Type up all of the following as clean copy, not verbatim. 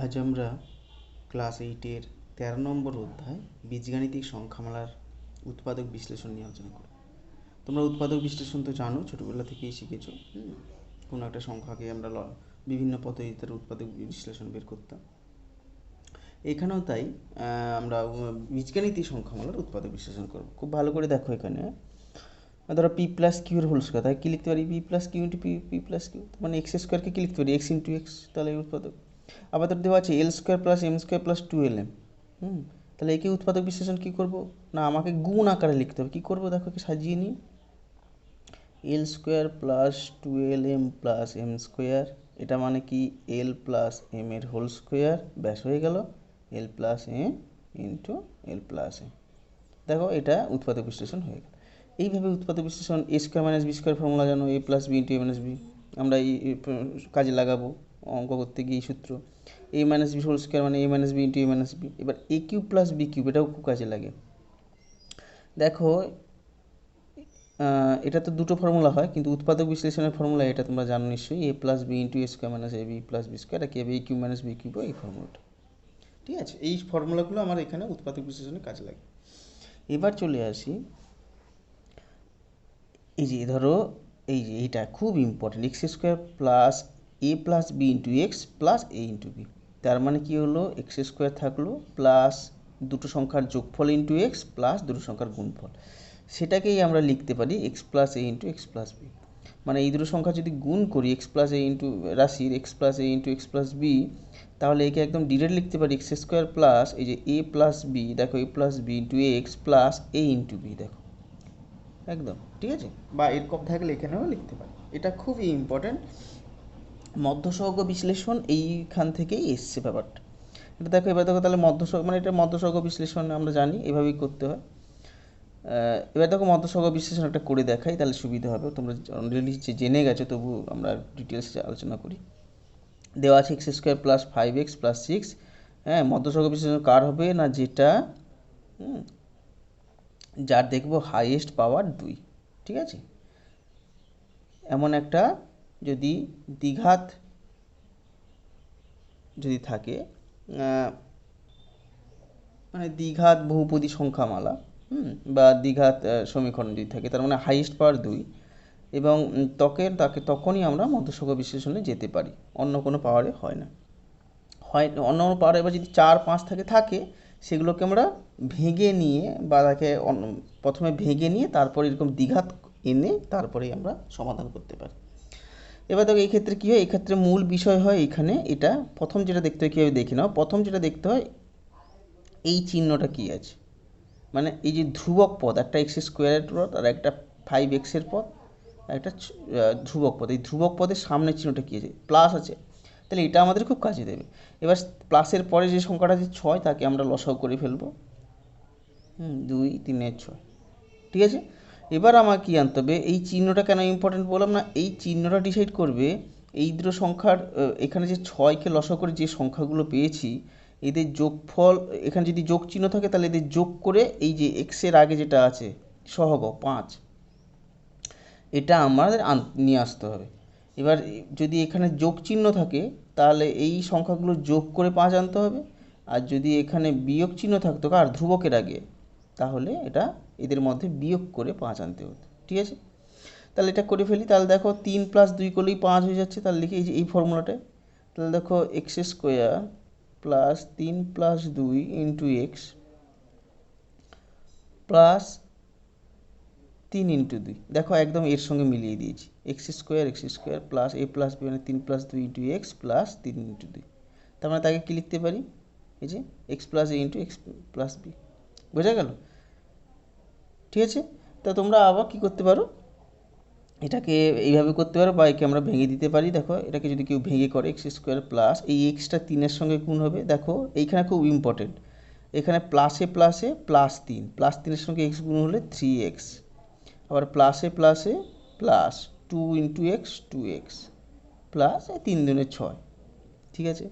আজ আমরা ক্লাস 8-এর 13 নম্বর অধ্যায় বীজগাণিতিক সংখ্যামালার উৎপাদক বিশ্লেষণ নিয়ে আলোচনা করব। তোমরা উৎপাদক বিশ্লেষণ তো জানো, ছোটোবেলা থেকেই শিখেছো। কোনো একটা সংখ্যাকে আমরা বিভিন্ন পদ্ধতিতে উৎপাদক বিশ্লেষণ বের করতাম। এখানেও তাই আমরা বীজগাণিতিক সংখ্যামালার উৎপাদক বিশ্লেষণ করব। খুব ভালো করে দেখো, এখানে ধরো পি প্লাস কিউর হোল স্কোয়ার, তাই কী লিখতে পারি? P plus Q into P plus Q, মানে এক্স স্কোয়ারকে কী লিখতে পারি? এক্স ইন্টু এক্স, তাহলে এই উৎপাদক। আবার ধর দেওয়া আছে L square plus M square plus 2lm। তাহলে একে উৎপাদক বিশ্লেষণ কী করব না, আমাকে গুণ আকারে লিখতে হবে। কী করবো দেখো, একে সাজিয়ে নিই। L square plus 2lm plus M square, এটা মানে কি এল প্লাস এম এর হোল স্কোয়ার, ব্যাস হয়ে গেল L plus M into L plus M. দেখো এটা উৎপাদক বিশ্লেষণ হয়ে গেল। এইভাবে উৎপাদক বিশ্লেষণ A square minus B square formula জানো, A plus B into A minus B, আমরা এই কাজে লাগাবো অঙ্ক করতে গিয়ে এই সূত্র। A minus B whole square মানে A minus B into A minus B. এবার এ কিউব প্লাস বি কিউব, এটাও খুব কাজে লাগে। দেখো এটা তো দুটো ফর্মুলা হয়, কিন্তু উৎপাদক বিশ্লেষণের ফর্মুলা এটা তোমরা জানো নিশ্চয়ই, এ plus B into A square minus A B plus B square, এটা কি হবে? এ কিউব মাইনাস বি কিউব, এই ফর্মুলাটা। ঠিক আছে, এই ফর্মুলাগুলো আমার এখানে উৎপাদক বিশ্লেষণে কাজে লাগে। এবার চলে আসি, এই যে ধরো এই যে এইটা খুব important, X square plus A plus B into X plus A into B. তার মানে কি হলো? এক্স স্কোয়ার থাকলো প্লাস দুটো সংখ্যার যোগফল ইন্টু এক্স প্লাস দুটো সংখ্যার গুণফল, সেটাকেই আমরা লিখতে পারি x plus A into X plus B. মানে এই দুটো সংখ্যা যদি গুণ করি, এক্স প্লাস এ ইন্টু রাশির x plus A into X plus B, তাহলে একে একদম ডিরেক্ট লিখতে পারি এক্স স্কোয়ার প্লাস এই যে এ প্লাস বি, দেখো A plus B into X plus A into B, দেখো একদম ঠিক আছে। বা এরকম থাকলে এখানেও লিখতে পারি, এটা খুবই ইম্পর্ট্যান্ট। মধ্যসহগ বিশ্লেষণ এইখান থেকেই এসছে ব্যাপারটা। এটা দেখো, এবার দেখো তাহলে মধ্যসহগ মানে এটা মধ্যসহগ বিশ্লেষণ আমরা জানি এভাবেই করতে হয়। এবার দেখো মধ্যসহগ বিশ্লেষণ একটা করে দেখাই, তাহলে সুবিধা হবে। তোমরা অলরেডি জেনে গেছো, তবু আমরা ডিটেলসে আলোচনা করি। দেওয়া আছে x square plus 5x plus 6। হ্যাঁ, মধ্যসহগ বিশ্লেষণ কার হবে না, যেটা যার দেখবো হাইয়েস্ট পাওয়ার 2। ঠিক আছে, এমন একটা যদি দ্বিঘাত যদি থাকে, মানে দ্বিঘাত বহুপদী সংখ্যামালা, বা দ্বিঘাত সমীকরণ যদি থাকে, তার মানে হাইয়েস্ট পাওয়ার 2, এবং তাকে তখনই আমরা মধ্যসহগ বিশ্লেষণে যেতে পারি, অন্য কোনো পাওয়ারে হয় না। অন্য কোনো পাওয়ারে এবার যদি 4, 5 থাকে সেগুলোকে আমরা ভেঙে নিয়ে, বা তাকে প্রথমে ভেঙে নিয়ে তারপরে এরকম দ্বিঘাত এনে তারপরেই আমরা সমাধান করতে পারি। এবার দেখো এই ক্ষেত্রে কী হয়, এই ক্ষেত্রে মূল বিষয় হয় এখানে এটা প্রথম যেটা দেখতে হয় কীভাবে দেখে নাও। প্রথম যেটা দেখতে হয়, এই চিহ্নটা কী আছে, মানে এই যে ধ্রুবক পদ, একটা এক্স স্কোয়ারের পদ আর একটা 5xের পদ, একটা ধ্রুবক পদ, এই ধ্রুবক পদের সামনের চিহ্নটা কী আছে? প্লাস আছে, তাহলে এটা আমাদের খুব কাজে দেবে। এবার প্লাসের পরে যে সংখ্যাটা আছে 6, তাকে আমরা লসাগু করে ফেলবো। 2, 3, 6, ঠিক আছে। এবার আমার কী আনতে হবে, এই চিহ্নটা কেন ইম্পর্টেন্ট বললাম না, এই চিহ্নটা ডিসাইড করবে এই দুটো সংখ্যার, এখানে যে 6কে লসাগু করে যে সংখ্যাগুলো পেয়েছি, এদের যোগফল, এখানে যদি যোগ চিহ্ন থাকে তাহলে এদের যোগ করে এই যে এক্সের আগে যেটা আছে সহগ 5, এটা আমাদের নিয়ে আসতে হবে। এবার যদি এখানে যোগ চিহ্ন থাকে তাহলে এই সংখ্যাগুলো যোগ করে 5 আনতে হবে, আর যদি এখানে বিয়োগ চিহ্ন থাকতো আর ধ্রুবকের আগে, তাহলে এটা এদের মধ্যে বিয়োগ করে 5 আনতে হতো। ঠিক আছে, তাহলে এটা করে ফেলি। তাহলে দেখো 3 + 2 করলেই 5 হয়ে যাচ্ছে, তাহলে লিখি এই ফর্মুলাটায়। তাহলে দেখো x square plus 3 + 2 into X plus 3 into 2, দেখো একদম এর সঙ্গে মিলিয়ে দিয়েছি। X square plus A plus B মানে 3 + 2 ইন্টু এক্স প্লাস 3 ইন্টু 2, তার মানে তাকে কী লিখতে পারি, এই যে x plus A into X plus B. বোঝা গেল? ঠিক আছে, তা তোমরা আবার কী করতে পারো, এটাকে এইভাবে করতে পারো, বা একে আমরা ভেঙে দিতে পারি। দেখো এটাকে যদি কেউ ভেঙে করে, এক্স স্কোয়ার প্লাস এই এক্সটা 3-এর সঙ্গে গুণ হবে। দেখো এইখানে খুব ইম্পর্টেন্ট, এখানে প্লাসে প্লাসে প্লাস 3, প্লাস 3-এর সঙ্গে এক্স গুণ হলে 3x, আবার প্লাসে প্লাসে plus 2 into x 2x plus 3 দুনে 6। ঠিক আছে,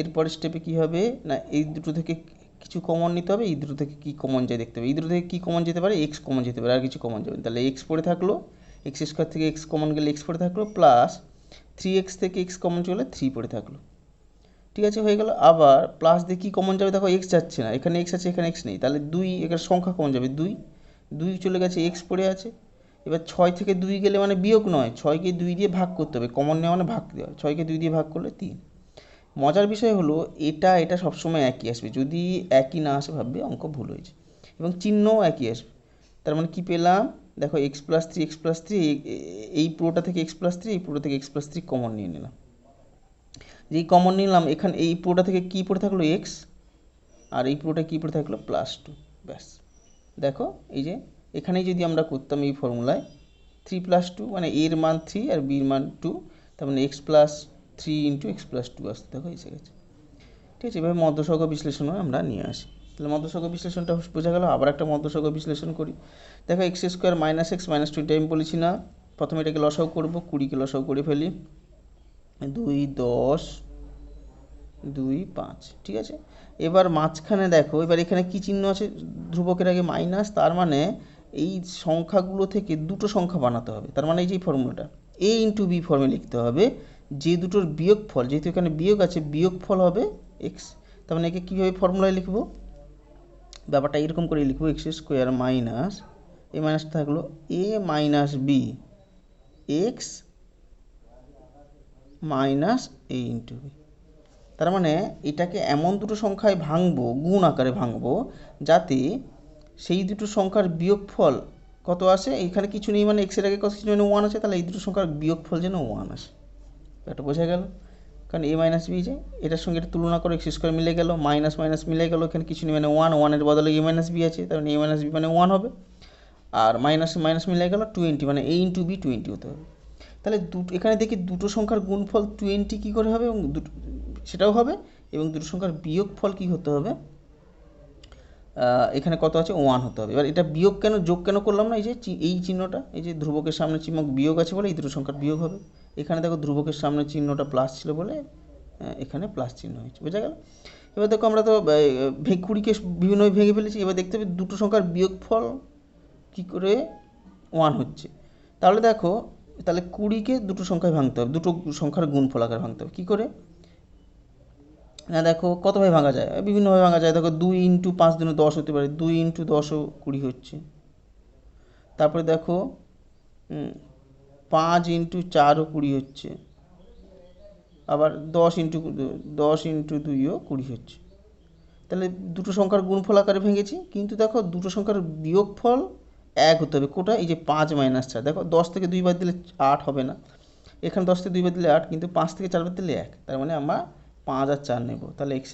এরপরের স্টেপে কী হবে না, এই দুটো থেকে কিছু কমন নিতে হবে, এই দুটো থেকে কী কমন যায় দেখতে হবে। এই দুটো থেকে কী কমন যেতে পারে, এক্স কমন যেতে পারে, আর কিছু কমন যাবে। তাহলে এক্স পড়ে থাকলো, এক্স স্কোয়ার থেকে এক্স কমন গেলে এক্স পড়ে থাকলো, প্লাস 3x থেকে এক্স কমন চলে 3 পড়ে থাকলো। ঠিক আছে, হয়ে গেল। আবার প্লাস দিয়ে কী কমন যাবে দেখো, এক্স যাচ্ছে না, এখানে এক্স আছে এখানে এক্স নেই, তাহলে 2 এখানে সংখ্যা কমন যাবে, 2 2 চলে গেছে, এক্স পড়ে আছে। এবার 6 থেকে 2 গেলে মানে বিয়োগ নয়, 6কে 2 দিয়ে ভাগ করতে হবে, কমন নেওয়া মানে ভাগ দেওয়া, 6কে 2 দিয়ে ভাগ করলে 3। মজার বিষয় হলো এটা সবসময় একই আসবে, যদি একই না আসে ভাববে অঙ্ক ভুল হয়েছে, এবং চিহ্নও একই আসবে। তার মানে কী পেলাম দেখো, x+3 এই পুরোটা থেকে x+3, এই পুরোটা থেকে x+3 কমন নিয়ে নিলাম। যেই কমন নিলাম এখানে এই পুরোটা থেকে কী পড়ে থাকলো এক্স, আর এই পুরোটা কী পড়ে থাকলো +2, ব্যাস। দেখো এই যে এখানেই যদি আমরা করতাম এই ফর্মুলায় 3+2 মানে এর মান 3 আর বির মান 2, তার মানে x+3 × x+2 আসতে দেখো এসে গেছে। ঠিক আছে, এভাবে মধ্যসহগ বিশ্লেষণও আমরা নিয়ে আসি। তাহলে মধ্যসহগ বিশ্লেষণটা বোঝা গেল। আবার একটা মধ্যসহগ বিশ্লেষণ করি। দেখো x² - x -20 আমি বলেছি না, প্রথমে এটাকে লসাগু করব, 20কে লসাগু করে ফেলি, 2 10 2 5। ঠিক আছে, এবার মাঝখানে দেখো, এবার এখানে কি চিহ্ন আছে, ধ্রুবকের আগে মাইনাস, তার মানে এই সংখ্যাগুলো থেকে দুটো সংখ্যা বানাতে হবে। তার মানে এই যে ফর্মুলাটা a × b ফর্মে লিখতে হবে, যে দুটোর বিয়োগফল, যেহেতু এখানে বিয়োগ আছে, বিয়োগফল হবে x। তার মানে একে কীভাবে ফর্মুলায় লিখব, ব্যাপারটা এরকম করে লিখব, x² মাইনাস এই মাইনাস থাকলো a - b x minus a × b। তার মানে এটাকে এমন দুটো সংখ্যায় ভাঙবো, গুণ আকারে ভাঙবো, যাতে সেই দুটো সংখ্যার বিয়োগফল কত আসে, এখানে কিছু নেই মানে এক্সের আগে কত কিছু মানে 1 আছে, তাহলে এই দুটো সংখ্যার বিয়োগফল যেন 1 আসে। এটা বোঝা গেল, কারণ a - b যে এটার সঙ্গে এটা তুলনা করে x² মিলে গেল, মাইনাস মাইনাস মিলে গেল, এখানে কিছু নেই মানে 1, 1 এর বদলে a - b আছে, তার মানে a - b মানে 1 হবে। আর মাইনাস মাইনাস মিলে গেল 20, মানে a × b 20 হতে হবে। তাহলে এখানে দেখি দুটো সংখ্যার গুণফল 20 কী করে হবে, এবং সেটাও হবে, এবং দুটো সংখ্যার বিয়োগফল কী হতে হবে, এখানে কত আছে 1 হতে হবে। এবার এটা বিয়োগ কেন যোগ কেন করলাম না, এই যে এই চিহ্নটা, এই যে ধ্রুবকের সামনে চিহ্ন বিয়োগ আছে বলে এই দুটো সংখ্যার বিয়োগ হবে। এখানে দেখো ধ্রুবকের সামনে চিহ্নটা প্লাস ছিল বলে এখানে প্লাস চিহ্ন হয়েছে, বোঝা গেল। এবার দেখো আমরা তো 20কে বিভিন্নভাবে ভেঙে ফেলেছি, এবার দেখতে হবে দুটো সংখ্যার বিয়োগফল কী করে 1 হচ্ছে। তাহলে দেখো, তাহলে 20কে দুটো সংখ্যায় ভাঙতে হবে, দুটো সংখ্যার গুণফল আকারে ভাঙতে হবে। কী করে না, দেখো কতভাবে ভাঙা যায়, বিভিন্নভাবে ভাঙা যায়। দেখো 2 × 5 × 10 হতে পারে, 2 × 10ও 20 হচ্ছে। তারপরে দেখো 5 × 4ও 20 হচ্ছে, আবার 10 × 2ও 20 হচ্ছে। তাহলে দুটো সংখ্যার গুণফল আকারে ভেঙেছি, কিন্তু দেখো দুটো সংখ্যার বিয়োগফল 1 হতে হবে। কোটা এই যে 5 - 4, দেখো 10 থেকে 2 বাদ দিলে 8 হবে না, এখানে 10 থেকে 2 বাদ দিলে 8, কিন্তু 5 থেকে 4 বাদ দিলে 1, তার মানে আমরা 5 আর 4 নেব। তাহলে x²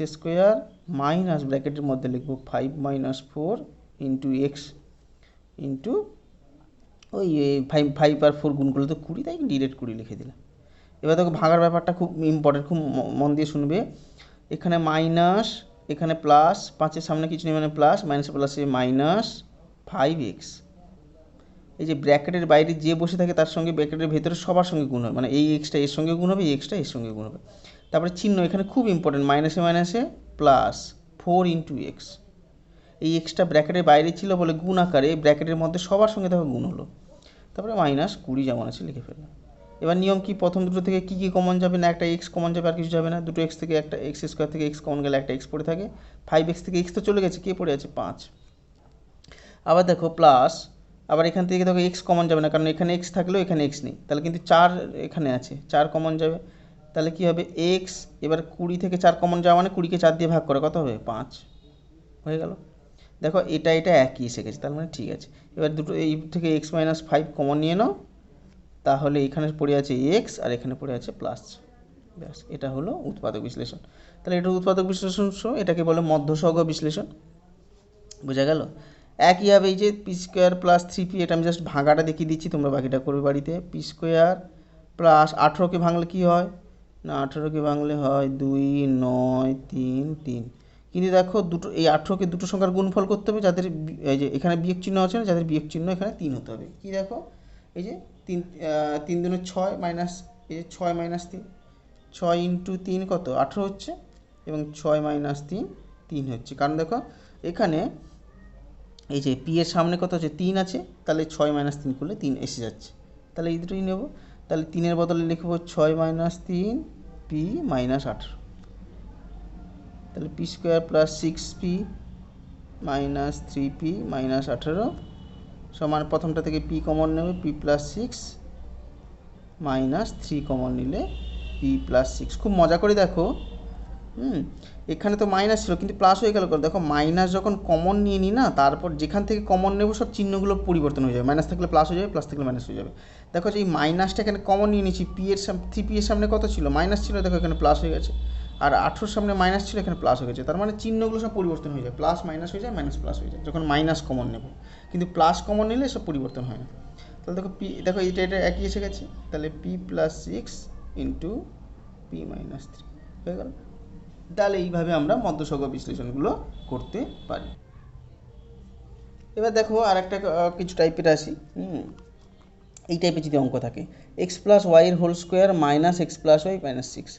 মাইনাস ব্র্যাকেটের মধ্যে লিখব 5 - 4 × x ইন্টু ওই 5 আর 4 গুণ করলে তো 20, তাই ডিরেক্ট 20 লিখে দিলাম। এবার দেখো ভাগার ব্যাপারটা খুব ইম্পর্টেন্ট, খুব মন দিয়ে শুনবে। এখানে মাইনাস, এখানে প্লাস, 5-এর সামনে কিছু নেই মানে প্লাস, মাইনাসে প্লাসে মাইনাস 5x। এই যে ব্র্যাকেটের বাইরে যে বসে থাকে তার সঙ্গে ব্র্যাকেটের ভেতরে সবার সঙ্গে গুণ হয়, মানে এই এক্সটা এর সঙ্গে গুণ হবে, এই এক্সটা এর সঙ্গে গুণ হবে। তারপরে চিহ্ন এখানে খুব ইম্পর্টেন্ট, মাইনাসে মাইনাসে প্লাস 4 × x। এই এক্সটা ব্র্যাকেটের বাইরে ছিল বলে গুণ আকারে ব্র্যাকেটের মধ্যে সবার সঙ্গে দেখো গুণ হলো, তারপরে -20 যেমন আছে লিখে ফেললাম। এবার নিয়ম কি, প্রথম দুটো থেকে কী কী কমন যাবে না, একটা এক্স কমন যাবে আর কিছু যাবে না, দুটো এক্স থেকে একটা x² থেকে এক্স কমন গেলে একটা এক্স পড়ে থাকে, 5x থেকে এক্স তো চলে গেছে, কে পড়ে আছে 5। আবার দেখো প্লাস, আবার এখান থেকে দেখো এক্স কমন যাবে না, কারণ এখানে এক্স থাকলেও এখানে এক্স নেই, তাহলে কিন্তু 4 এখানে আছে, 4 কমন যাবে, তাহলে কী হবে এক্স। এবার 20 থেকে 4 কমন যাওয়া মানে 20কে 4 দিয়ে ভাগ করে কত হবে 5 হয়ে গেল। দেখো এটা একই এসে গেছে, তার মানে ঠিক আছে। এবার দুটো এই থেকে x - 5 কমন নিয়ে নাও, তাহলে এখানে পড়ে আছে এক্স আর এখানে পড়ে আছে প্লাস, ব্যাস। এটা হলো উৎপাদক বিশ্লেষণ। তাহলে এটা উৎপাদক বিশ্লেষণ, এটাকে বলে মধ্যসহগ বিশ্লেষণ, বোঝা গেল। একইভাবে এই যে p² + 3p, এটা আমি জাস্ট ভাঙাটা দেখিয়ে দিচ্ছি, তোমরা বাকিটা করবে বাড়িতে। p² + 18কে ভাঙলে কী হয় না, 18কে ভাঙলে হয় 2 9 3 3। কিন্তু দেখো দুটো এই 18কে দুটো সংখ্যার গুণফল করতে হবে, যাদের এই যে এখানে বিয়োগ চিহ্ন আছে না, যাদের বিয়োগ চিহ্ন এখানে 3 হতে হবে। কি দেখো এই যে 3 দুগুণে 6 মাইনাস, এই যে 6 - 3, 6 × 3 কত 18 হচ্ছে, এবং 6 - 3 3 হচ্ছে, কারণ দেখো এখানে এই যে পি এর সামনে কত আছে 3 আছে, তাহলে 6 - 3 করলে 3 এসে যাচ্ছে, তাহলে এই দুটোই নেব। তাহলে 3-এর বদলে লিখব 6 - 3 p - 18। তাহলে P square plus 6p minus 3p minus 18 সমান প্রথমটা থেকে পি কমন নেবে পি প্লাস 6 মাইনাস 3 কমন নিলে পি প্লাস 6। খুব মজা করে দেখো, এখানে তো মাইনাস ছিল কিন্তু প্লাস হয়ে গেল। দেখো মাইনাস যখন কমন নিয়ে নিই না, তারপর যেখান থেকে কমন নেব সব চিহ্নগুলো পরিবর্তন হয়ে যাবে। মাইনাস থাকলে প্লাস হয়ে যাবে, প্লাস থাকলে মাইনাস হয়ে যাবে। দেখো যে এই মাইনাসটা এখানে কমন নিয়ে নিচ্ছি, পি এর সামনে 3p এর সামনে কত ছিল, মাইনাস ছিল, দেখো এখানে প্লাস হয়ে গেছে। আর 18 সামনে মাইনাস ছিল, এখানে প্লাস হয়ে গেছে। তার মানে চিহ্নগুলো সব পরিবর্তন হয়ে যায়, প্লাস মাইনাস হয়ে যায়, মাইনাস প্লাস হয়ে যায় যখন মাইনাস কমন নেব। কিন্তু প্লাস কমন নিলে সব পরিবর্তন হয় না। তাহলে দেখো পি, দেখো এটা একই এসে গেছে। তাহলে P plus 6 into P minus 3 হয়ে গেল। তাহলে এইভাবে আমরা মধ্যসহগ বিশ্লেষণগুলো করতে পারি। এবার দেখো আর একটা কিছু টাইপের আসি। এই টাইপের যদি অঙ্ক থাকে, এক্স প্লাস ওয়াইয়ের whole square minus x plus y minus 6।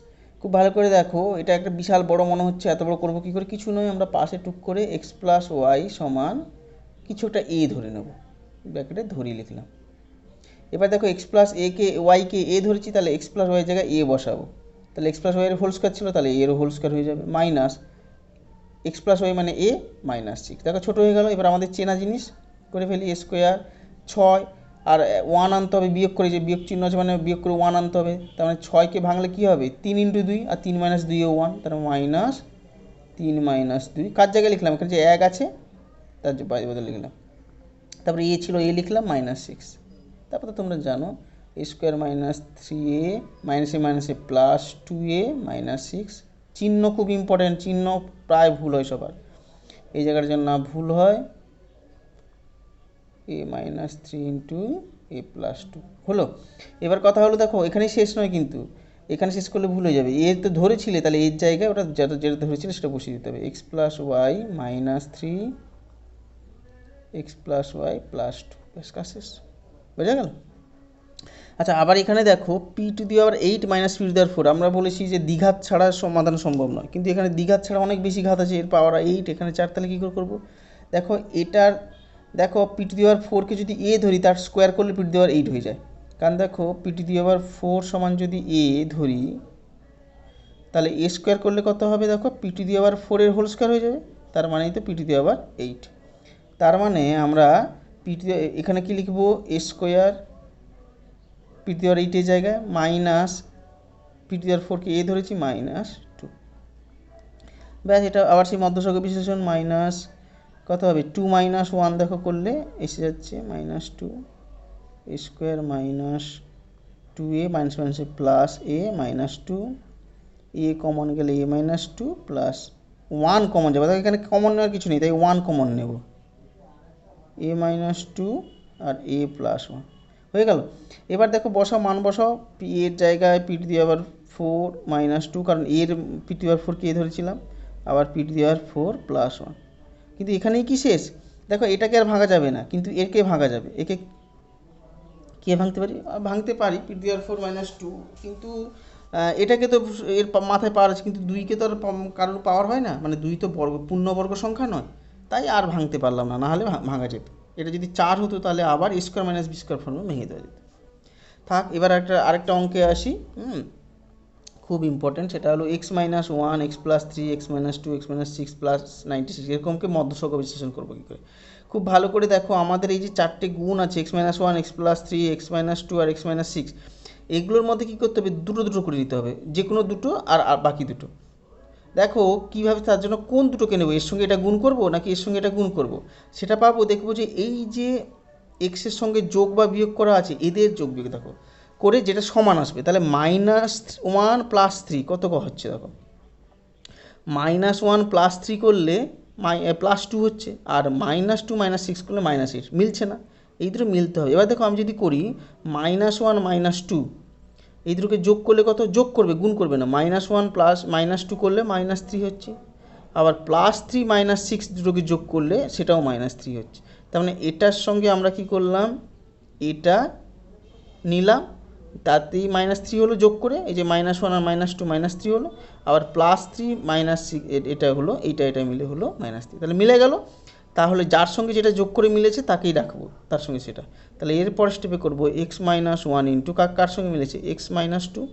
খুব ভালো করে দেখো, এটা একটা বিশাল বড় মনে হচ্ছে, এত বড় করবো কী করে? কিছু নয়, আমরা পাশে টুক করে এক্স প্লাস ওয়াই সমান কিছু একটা এ ধরে নেব, ব্র্যাকেটে ধরিয়ে লিখলাম। এবার দেখো এক্স প্লাস ওয়াইকে এ ধরেছি, তাহলে এক্স প্লাস ওয়াই জায়গায় এ বসাবো। তাহলে এক্স প্লাস ওয়াইয়ের হোল স্কোয়ার ছিল, তাহলে এর হোল স্কোয়ার হয়ে যাবে, মাইনাস এক্স প্লাস ওয়াই মানে এ মাইনাস 6। দেখো ছোটো হয়ে গেল। এবার আমাদের চেনা জিনিস করে ফেলি, এ স্কোয়ার 6 আর 1 আনতে হবে, বিয়োগ করে, যে বিয়োগ চিহ্ন আছে মানে বিয়োগ করে 1 আনতে হবে। তার মানে 6কে ভাঙলে কী হবে, 3 ইন্টু 2 আর 3 মাইনাস 2 1, তার মাইনাস 3 মাইনাস 2। কার জায়গায় লিখলাম? এখানে যে 1 আছে তার বদলে লিখলাম। তারপরে এ ছিল, এ লিখলাম মাইনাস 6। তারপরে তো তোমরা জানো এ স্কোয়ার মাইনাস 3a মাইনাস এ প্লাস 2a মাইনাস 6। চিহ্ন খুব ইম্পর্টেন্ট, চিহ্ন প্রায় ভুল হয় সবার, এই জায়গার জন্য না ভুল হয়। এ মাইনাস 3 ইন্টু এ প্লাস 2 হলো। এবার কথা হলো, দেখো এখানেই শেষ নয় কিন্তু, এখানে শেষ করলে ভুল হয়ে যাবে। এ তো ধরেছিলে, তাহলে এর জায়গায় ওটা যেটা যেটা ধরেছিলে সেটা বসিয়ে দিতে হবে। X plus y minus 3 x plus y plus 2, ব্যাস কাজ শেষ, বোঝা গেল? আচ্ছা, আবার এখানে দেখো P to the power 8 minus P to the power 4। আমরা বলেছি যে দ্বিঘাত ছাড়া সমাধান সম্ভব নয়, কিন্তু এখানে দ্বিঘাত ছাড়া অনেক বেশি ঘাত আছে, এর পাওয়ার 8, এখানে 4, তাহলে কী করে করবো? দেখো এটার, দেখো পি টু দি পাওয়ার 4কে যদি এ ধরি, তার স্কোয়ার করলে পি টু দি পাওয়ার 8 হয়ে যায়। কারণ দেখো পি টু দি পাওয়ার 4 সমান যদি এ ধরি, তাহলে এ স্কোয়ার করলে কত হবে? দেখো পি টু দি পাওয়ার 4 এর হোল স্কোয়ার হয়ে যাবে, তার মানেই তো পি টু দি পাওয়ার 8। তার মানে আমরা পি টু দি, এখানে কি লিখবো? এ square P to the power 8 এর জায়গায় মাইনাস পি টু দি পাওয়ার 4কে এ ধরেছি মাইনাস 2। ব্যাস, এটা আবার সেই মধ্যসহগ বিশ্লেষণ। মাইনাস কত হবে? 2 মাইনাস 1 দেখো করলে এসে যাচ্ছে মাইনাস 2 এ স্কোয়ার মাইনাস 2a মাইনাস মাইনাসে plus A minus 2, a common গেলে এ মাইনাস 2 প্লাস 1 কমন যাবে। দেখো এখানে কমন নেওয়ার কিছু নেই, তাই 1 কমন নেব, এ মাইনাস 2 আর এ প্লাস 1 হয়ে গেল। এবার দেখো বসাও, মান বসাও। পি এর জায়গায় P to the power 4 minus 2, কারণ এর পি টু দি পাওয়ার 4কে এ ধরেছিলাম, আবার P to the power 4 plus 1। কিন্তু এখানেই কি শেষ? দেখো এটাকে আর ভাঙা যাবে না, কিন্তু এরকে ভাঙা যাবে। একে কে ভাঙতে পারি? ভাঙতে পারি P to the power 4 minus 2, কিন্তু এটাকে তো এর মাথায় পাওয়ার আছে, কিন্তু 2কে তো আর কারোর পাওয়ার হয় না, মানে 2 তো পূর্ণবর্গ সংখ্যা নয়, তাই আর ভাঙতে পারলাম না, নাহলে ভাঙা যেত। এটা যদি 4 হতো তাহলে আবার এ স্কোয়ার মাইনাস বি স্কোয়ার ফর্মে ভেঙে দেওয়া যেত। থাক, এবার আরেকটা অঙ্কে আসি, খুব ইম্পর্টেন্ট। সেটা হলো x minus 1 x plus 3 x minus 2 x minus 6 plus 96, এরকমকে মধ্যসহগ বিশ্লেষণ করবো কী করে? খুব ভালো করে দেখো, আমাদের এই যে 4টে গুণ আছে, x minus 1 x plus 3 x minus 2 আর এক্স মাইনাস 6, এগুলোর মধ্যে কী করতে হবে? দুটো দুটো করে নিতে হবে, যে কোনো দুটো আর বাকি দুটো। দেখো কীভাবে, তার জন্য কোন দুটোকে নেবো, এর সঙ্গে এটা গুণ করব নাকি এর সঙ্গে এটা গুণ করব, সেটা পাবো। দেখবো যে এই যে এক্সের সঙ্গে যোগ বা বিয়োগ করা আছে, এদের যোগ বিয়োগ দেখো করে যেটা সমান আসবে, তাহলে মাইনাস 1 প্লাস 3 কত হচ্ছে? দেখো মাইনাস 1 প্লাস 3 করলে প্লাস 2 হচ্ছে, আর মাইনাস 2 মাইনাস 6 করলে মাইনাস 8, মিলছে না? এই দুটো মিলতে হবে। এবার দেখো আমি যদি করি মাইনাস 1 মাইনাস 2, এই দুটোকে যোগ করলে কত? যোগ করবে, গুণ করবে না। মাইনাস 1 প্লাস মাইনাস 2 করলে মাইনাস 3 হচ্ছে, আবার প্লাস 3 মাইনাস 6 দুটোকে যোগ করলে সেটাও মাইনাস 3 হচ্ছে। তার মানে এটার সঙ্গে আমরা কি করলাম? এটা নিলাম, তাতেই মাইনাস 3 হলো যোগ করে, এই যে মাইনাস 1 আর মাইনাস 2 মাইনাস 3 হলো, আবার প্লাস 3 মাইনাস 6 এটা হলো, এটা মিলে হলো মাইনাস 3, তাহলে মিলে গেল। তাহলে যার সঙ্গে যেটা যোগ করে মিলেছে তাকেই রাখবো, তার সঙ্গে সেটা। তাহলে এরপর স্টেপে করবো এক্স মাইনাস 1 ইন্টু কার সঙ্গে মিলেছে? এক্স মাইনাস 2,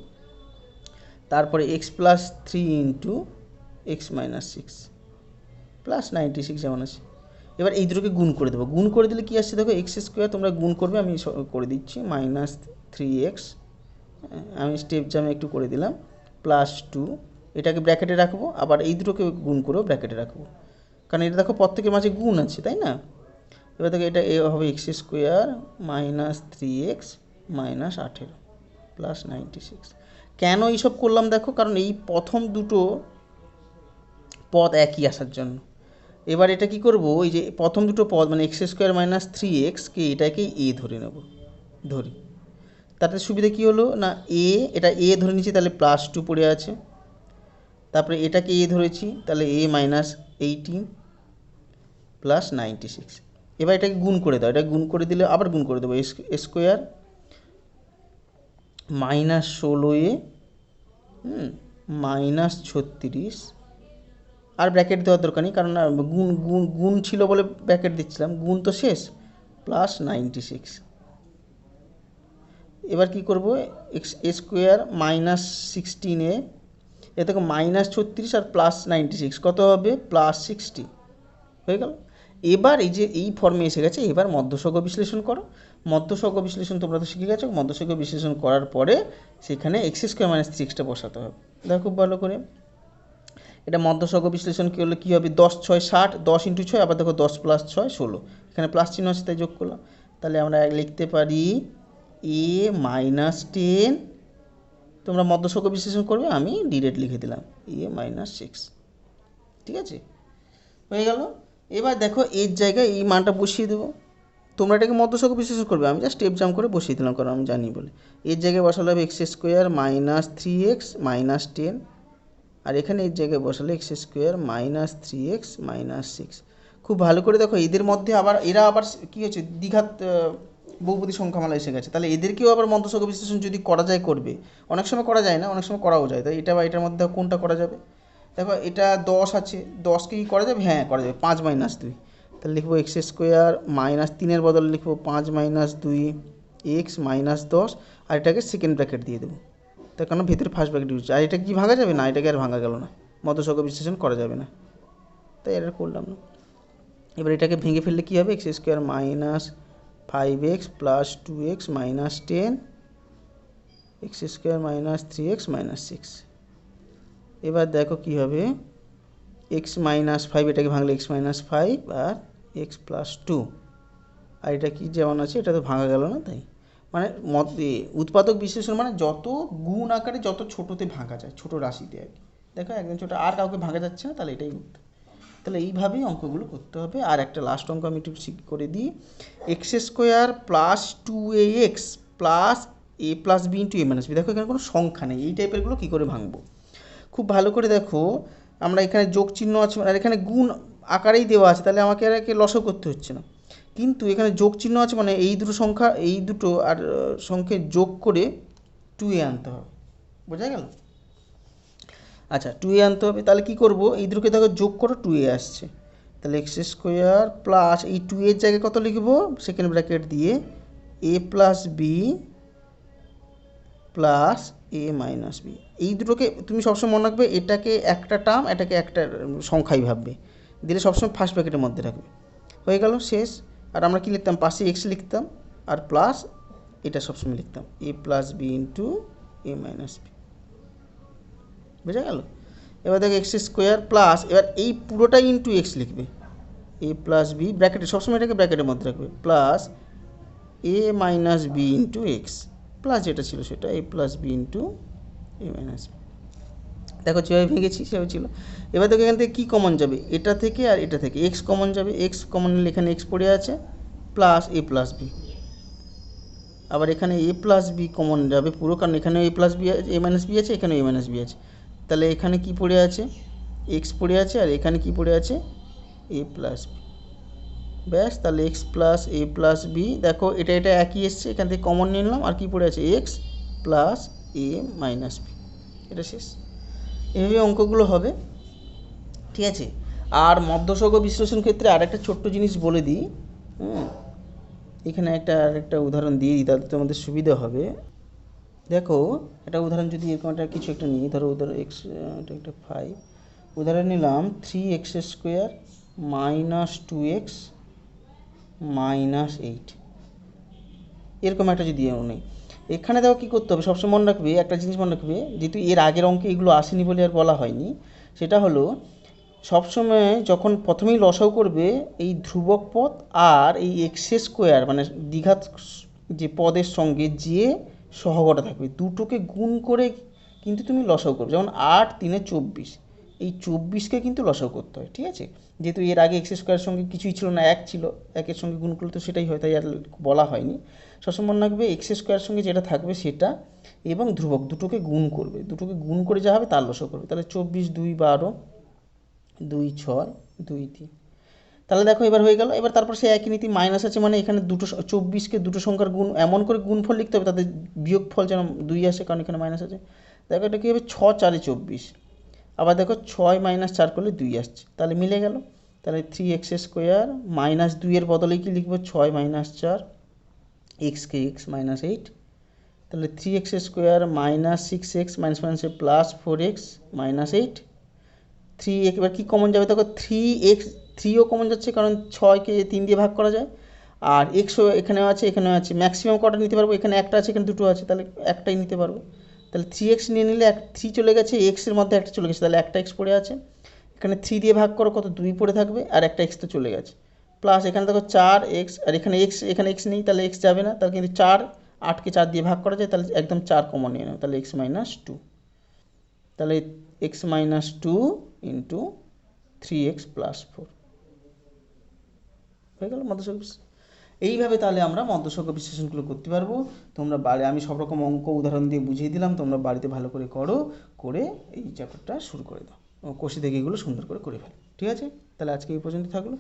তারপরে x plus 3 into x minus six plus 96 যেমন আছে। এবার এই দুটোকে গুণ করে দেবো, গুণ করে দিলে কী আসছে দেখো, এক্স স্কোয়ার তোমরা গুণ করবে, আমি করে দিচ্ছি মাইনাস 3x, আমি স্টেপ জামে একটু করে দিলাম, প্লাস 2, এটাকে ব্র্যাকেটে রাখবো, আবার এই দুটোকে গুণ করেও ব্র্যাকেটে রাখবো, কারণ এটা দেখো প্রত্যেকের মাঝে গুণ আছে, তাই না? এবার দেখো এটা এ হবে x square minus 3x minus 18 plus 96। কেন এইসব করলাম দেখো, কারণ এই প্রথম দুটো পদ একই আসার জন্য। এবার এটা কি করব, এই যে প্রথম দুটো পদ মানে এক্স স্কোয়ার মাইনাস 3xকে এটাকে এ ধরে নেব, ধরি, তাতে সুবিধা কী হলো না, এটা এ ধরে নিচ্ছি, তাহলে প্লাস 2 পড়ে আছে, তারপরে এটাকে এ ধরেছি, তাহলে এ মাইনাস 18 প্লাস 96। এবার এটাকে গুণ করে দাও, এটা গুণ করে দিলে আবার গুণ করে দেবো, স্কোয়ার মাইনাস 16a মাইনাস 36, আর ব্র্যাকেট দেওয়ার দরকার নেই, কারণ গুণ গুণ গুণ ছিল বলে ব্র্যাকেট দিচ্ছিলাম, গুণ তো শেষ, প্লাস 96। এবার কি করব, এক্স স্কোয়ার মাইনাস 16a, এ থেকে মাইনাস 36 আর প্লাস 96 কত হবে, প্লাস 60 হয়ে গেল। এবার এই যে এই ফর্মে এসে গেছে, এবার মধ্যসহগ বিশ্লেষণ করো। মধ্যসহগ বিশ্লেষণ তোমরা তো শিখে গেছো, মধ্যসহগ বিশ্লেষণ করার পরে সেখানে এক্স স্কোয়ার মাইনাস 3xটা বসাতে হবে। দেখো খুব ভালো করে, এটা মধ্যসহগ বিশ্লেষণ কী হলে কী হবে, 10 6 60, 10 ইন্টু 6, আবার দেখো 10 প্লাস 6 16, এখানে প্লাস চিহ্ন আছে তাই যোগ করলাম, তাহলে আমরা লিখতে পারি এ মাইনাস 10, তোমরা মধ্যসহগ বিশ্লেষণ করবে, আমি ডিরেক্ট লিখে দিলাম এ মাইনাস 6, ঠিক আছে, হয়ে গেল। এবার দেখো এর জায়গায় এই মানটা বসিয়ে দেবো, তোমরা এটাকে মধ্যসহগ বিশ্লেষণ করবে, আমি জাস্ট স্টেপ জাম্প করে বসিয়ে দিলাম, কারণ আমি জানি বলে। এর জায়গায় বসালে হবে x square minus 3x minus 10, আর এখানে এর জায়গায় বসালে x square minus 3x minus 6। খুব ভালো করে দেখো, এদের মধ্যে আবার এরা আবার কী হচ্ছে, দ্বিঘাত বহুপদী সংখ্যামালা এসে গেছে, তাহলে এদেরকেও আবার মধ্যসহগ বিশ্লেষণ যদি করা যায় করবে, অনেক সময় করা যায় না, অনেক সময় করাও যায়, তাই এটা বা এটার মধ্যে কোনটা করা যাবে, দেখো এটা 10 আছে, 10কে কি করা যাবে, হ্যাঁ করা যাবে, 5 মাইনাস 2, তাহলে লিখবো এক্স স্কোয়ার মাইনাস 3-এর বদলে লিখবো 5 মাইনাস 2 এক্স মাইনাস 10, আর এটাকে সেকেন্ড ব্র্যাকেট দিয়ে দেবো, তার কারণ ভেতরে ফার্স্ট ব্র্যাকেট ইউজ, আর এটা কি ভাঙা যাবে না, এটাকে আর ভাঙা গেল না, মধ্যসহগ বিশ্লেষণ করা যাবে না, তাই এটা করলাম না। এবার এটাকে ভেঙে ফেললে কী হবে, x square minus 5x plus 2x minus 10, x square minus 3x minus 6। এবার দেখো কী হবে, এক্স মাইনাস 5, এটাকে ভাঙলে এক্স মাইনাস 5 আর এক্স প্লাস 2, আর এটা কি যেমন আছে, এটা তো ভাঙা গেল না, তাই মানে উৎপাদক বিশ্লেষণ মানে যত গুণ আকারে যত ছোটোতে ভাঙা যায়, ছোটো রাশিতে আর কি, দেখো একদম ছোটো, আর কাউকে ভাঙা যাচ্ছে না, তাহলে এটাই উত্তর। তাহলে এইভাবেই অঙ্কগুলো করতে হবে। আর একটা লাস্ট অঙ্ক আমি একটু করে দিই, x square plus 2ax plus a plus B into A minus B, দেখো এখানে কোনো সংখ্যা নেই, এই টাইপেরগুলো কী করে ভাঙবো, খুব ভালো করে দেখো, আমরা এখানে যোগ চিহ্ন আছে আর এখানে গুণ আকারেই দেওয়া আছে, তাহলে আমাকে আর একে লসও করতে হচ্ছে না, কিন্তু এখানে যোগ চিহ্ন আছে মানে এই দুটো সংখ্যা, এই দুটো আর সংখ্যে যোগ করে 2a আনতে হবে, বোঝা গেল? আচ্ছা 2a আনতে হবে, তাহলে কী করবো, এই দুটোকে দেখো যোগ করো, 2a আসছে, তাহলে এক্স স্কোয়ার প্লাস এই 2 এর জায়গায় কত লিখবো, সেকেন্ড ব্র্যাকেট দিয়ে a plus B plus A minus B. এই দুটোকে তুমি সবসময় মনে রাখবে, এটাকে একটা টার্ম, এটাকে একটা সংখ্যাই ভাববে, দিলে সবসময় ফার্স্ট ব্র্যাকেটের মধ্যে রাখবে, হয়ে গেল শেষ। আর আমরা কী লিখতাম, পাশে এক্স লিখতাম, আর প্লাস এটা সবসময় লিখতাম এ plus B into A minus B, বুঝা গেল? এবার দেখো এক্স স্কোয়ার প্লাস, এবার এই পুরোটাই ইন্টু এক্স লিখবে, এ প্লাস বি ব্র্যাকেটে সবসময় এটাকে ব্র্যাকেটের মধ্যে রাখবে, plus A minus B into X, plus যেটা ছিল সেটা A plus B into A minus B. দেখো যেভাবে ভেঙেছি সেভাবে ছিল। এবার দেখো এখান থেকে কী কমন যাবে, এটা থেকে আর এটা থেকে এক্স কমন যাবে, এক্স কমন নিলে এখানে এক্স পড়ে আছে, প্লাস এ প্লাস বি, আবার এখানে এ প্লাস বি কমন যাবে পুরো, কারণ এখানে এ প্লাস বি আছে, এ মাইনাস বি আছে, এখানে এ মাইনাস বি আছে, তাহলে এখানে কি পড়ে আছে, এক্স পড়ে আছে, আর এখানে কি পড়ে আছে, এ প্লাস বি, ব্যাস, তাহলে x plus A plus B, দেখো এটা এটা একই এসছে, এখান থেকে কমন নিয়ে নিলাম, আর কি পড়ে আছে x plus A minus B, এটা শেষ। এভাবে অঙ্কগুলো হবে, ঠিক আছে। আর মধ্যসহগ বিশ্লেষণ ক্ষেত্রে আর একটা ছোট্ট জিনিস বলে দিই, এখানে আরেকটা উদাহরণ দিয়ে দিই, তাতে তোমাদের সুবিধা হবে। দেখো একটা উদাহরণ যদি এরকম একটা কিছু একটা নিই, ধরো এক্স, এটা একটা 5, উদাহরণ নিলাম 3x² মাইনাস 2x মাইনাস 8, এরকম একটা যদি নেই। এখানে দেখো কী করতে হবে, সবসময় মনে রাখবে একটা জিনিস, মনে রাখবে যেহেতু এর আগের অঙ্কে এগুলো আসেনি বলে আর বলা হয়নি, সেটা হলো সবসময় যখন প্রথমেই লসাগু করবে এই ধ্রুবক পদ আর এই x² মানে দ্বিঘাত যে পদের সঙ্গে যে সহগটা থাকবে দুটোকে গুণ করে কিন্তু তুমি লসাগু করবে। যেমন 8 3 24, এই 24কে কিন্তু লসাগু করতে হয়, ঠিক আছে। যেহেতু এর আগে x² সঙ্গে কিছুই ছিল না, 1 ছিল, 1-এর সঙ্গে গুণ করলে তো সেটাই হয়, তাই আর বলা হয়নি। সবসময় মনে রাখবে x² সঙ্গে যেটা থাকবে সেটা এবং ধ্রুবক দুটোকে গুণ করবে, দুটোকে গুণ করে যা হবে তার লসাগু করবে। তাহলে 24 2 12, 2 6 2 3। তাহলে দেখো এবার হয়ে গেল। এবার তারপর সে একই নীতি, মাইনাস আছে মানে এখানে দুটো 24কে দুটো সংখ্যার গুণ এমন করে গুণফল লিখতে হবে তাদের বিয়োগফল যেন 2 আসে, কারণ এখানে মাইনাস আছে। দেখো এটা কী হবে, 6 4 24। আবার দেখো 6 - 4 করলে 2 আসছে, তাহলে মিলে গেল। তাহলে 3x² মাইনাস 2-এর বদলে কি লিখবো, 6 - 4, এক্সকে এক্স মাইনাস 8। তাহলে 3x² মাইনাস 6x মাইনাস মাইনাসে প্লাস 4x মাইনাস 8। 3 এবার কী কমন যাবে, দেখো 3ও কমন যাচ্ছে, কারণ 6কে 3 দিয়ে ভাগ করা যায়। আর এক্সও এখানেও আছে, এখানেও আছে, ম্যাক্সিমাম কটা নিতে পারবো, এখানে একটা আছে, এখানে দুটো আছে, তাহলে একটাই নিতে পারবো। তাহলে 3x নিয়ে নিলে 3 চলে গেছে, এক্সের মধ্যে একটা চলে গেছে, তাহলে একটা এক্স পড়ে আছে। এখানে 3 দিয়ে ভাগ করো কত, 2 পড়ে থাকবে, আর একটা এক্স তো চলে গেছে। প্লাস এখানে দেখো 4x, আর এখানে এক্স নেই, তাহলে এক্স যাবে না, তাহলে কিন্তু 4 8কে 4 দিয়ে ভাগ করা যায়, তাহলে একদম 4 কমন নিয়ে নাও, তাহলে x - 2। তাহলে x - 2 ইন্টু 3x + 4 হয়ে গেল মধ্যসূচক বিশ্লেষণ। এইভাবে তাহলে আমরা মধ্যসূচক বিশ্লেষণগুলো করতে পারবো। তোমরা আমি সব রকম অঙ্ক উদাহরণ দিয়ে বুঝিয়ে দিলাম, তোমরা বাড়িতে ভালো করে করো, করে এই চ্যাপ্টারটা শুরু করে দাও, কোষে থেকে এগুলো সুন্দর করে ফেলো, ঠিক আছে। তাহলে আজকে এই পর্যন্ত থাকলো।